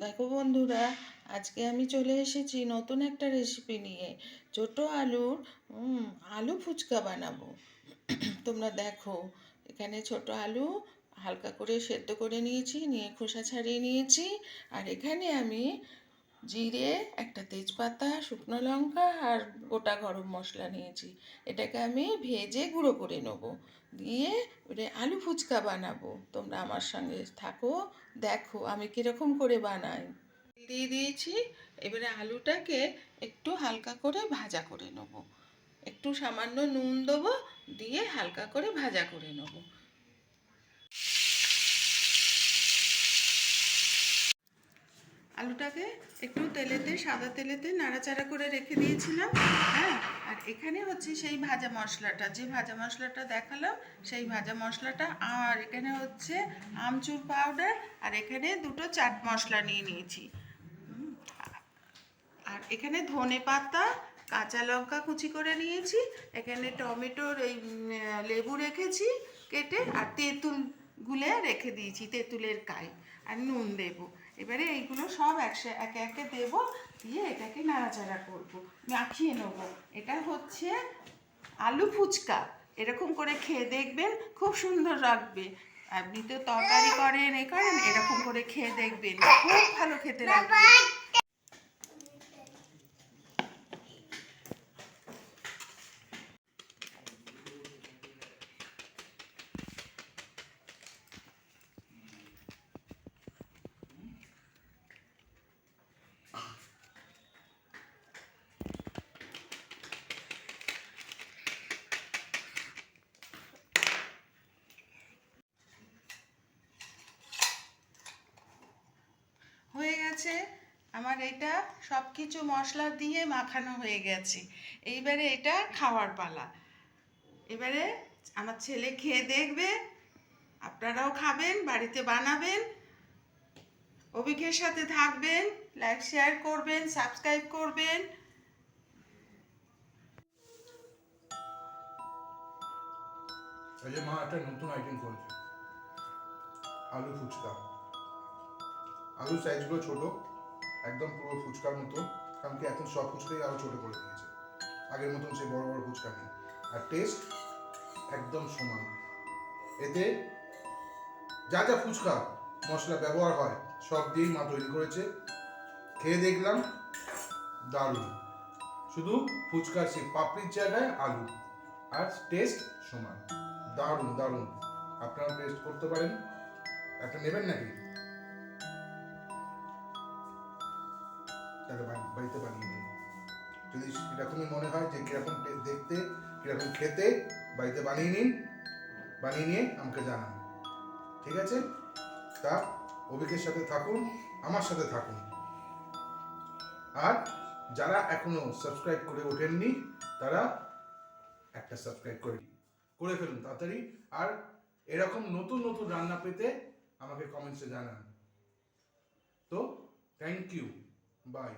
দেখো বন্ধুরা, আজকে আমি চলে এসেছি নতুন একটা রেসিপি নিয়ে। ছোট আলুর আলু ফুচকা বানাবো। তোমরা দেখো, এখানে ছোট আলু হালকা করে সেদ্ধ করে নিয়েছি, নিয়ে খোসা ছাড়িয়ে নিয়েছি। আর এখানে আমি জিরে, একটা তেজপাতা, শুকনো লঙ্কা আর গোটা গরম মশলা নিয়েছি। এটাকে আমি ভেজে গুঁড়ো করে নেব, দিয়ে এবারে আলু ফুচকা বানাবো। তোমরা আমার সঙ্গে থাকো, দেখো আমি কীরকম করে বানাই। দিয়ে দিয়েছি। এবারে আলুটাকে একটু হালকা করে ভাজা করে নেব, একটু সামান্য নুন দেবো, দিয়ে হালকা করে ভাজা করে নেব। আলুটাকে একটু সাদা তেলেতে নাড়াচাড়া করে রেখে দিয়েছিলাম। হ্যাঁ, আর এখানে হচ্ছে সেই ভাজা মশলাটা, যে ভাজা মশলাটা দেখালাম, সেই ভাজা মশলাটা। আর এখানে হচ্ছে আমচুর পাউডার, আর এখানে দুটো চাট মশলা নিয়ে নিয়েছি। আর এখানে ধনে পাতা, কাঁচা লঙ্কা কুচি করে নিয়েছি। এখানে টমেটোর এই লেবু রেখেছি কেটে, আর তেঁতুল গুলে রেখে দিয়েছি, তেঁতুলের কাই, আর নুন দেবো। এবারে এইগুলো সব একে একে দেবো, দিয়ে এটাকে নাড়াচাড়া করবো, মাখিয়ে নেবো। এটা হচ্ছে আলু ফুচকা। এরকম করে খেয়ে দেখবেন, খুব সুন্দর লাগবে। আপনি তো তরকারি করেন, এরকম করে খেয়ে দেখবেন, খুব ভালো খেতে লাগবে। হয়ে গেছে আমার, এটা সব কিছু মশলা দিয়ে মাখানো হয়ে গেছে। এইবারে এটা খাওয়ার পালা। এবারে আমার ছেলে খেয়ে দেখবে, আপনারাও খাবেন, বাড়িতে বানাবেন, অভিজ্ঞের সাথে থাকবেন, লাইক শেয়ার করবেন, সাবস্ক্রাইব করবেন। এই যে মা একটা নতুন আইটেম করেছে, আলু ফুচকা। আলুর সাইজগুলো ছোট, একদম পুরো ফুচকার মতো। কারণ কি এখন সব ফুচকাই আরো ছোট করে দিয়েছে, আগের মতন সেই বড় বড় ফুচকা নেই। আর টেস্ট একদম সমান। এতে যা যা ফুচকা মশলা ব্যবহার হয় সব দিয়েই মা তৈরি করেছে। খেয়ে দেখলাম, দারুণ। শুধু ফুচকার সেই পাপড়ির জায়গায় আলু, আর টেস্ট সমান। দারুণ দারুণ, আপনারা টেস্ট করতে পারেন। একটা নেবেন নাকি? তাহলে বাড়িতে বানিয়ে নিন। যদি এরকমই মনে হয় যে কিরকম দেখতে, কিরকম খেতে, বাড়িতে বানিয়ে নিন। বানিয়ে নিয়ে আমাকে জানান, ঠিক আছে? তা অভিকের সাথে থাকুন, আমার সাথে থাকুন। আর যারা এখনো সাবস্ক্রাইব করে ওঠেননি, তারা একটা সাবস্ক্রাইব করে ফেলুন তাড়াতাড়ি। আর এরকম নতুন নতুন রান্না পেতে আমাকে কমেন্টসে জানান। তো থ্যাংক ইউ, বাই।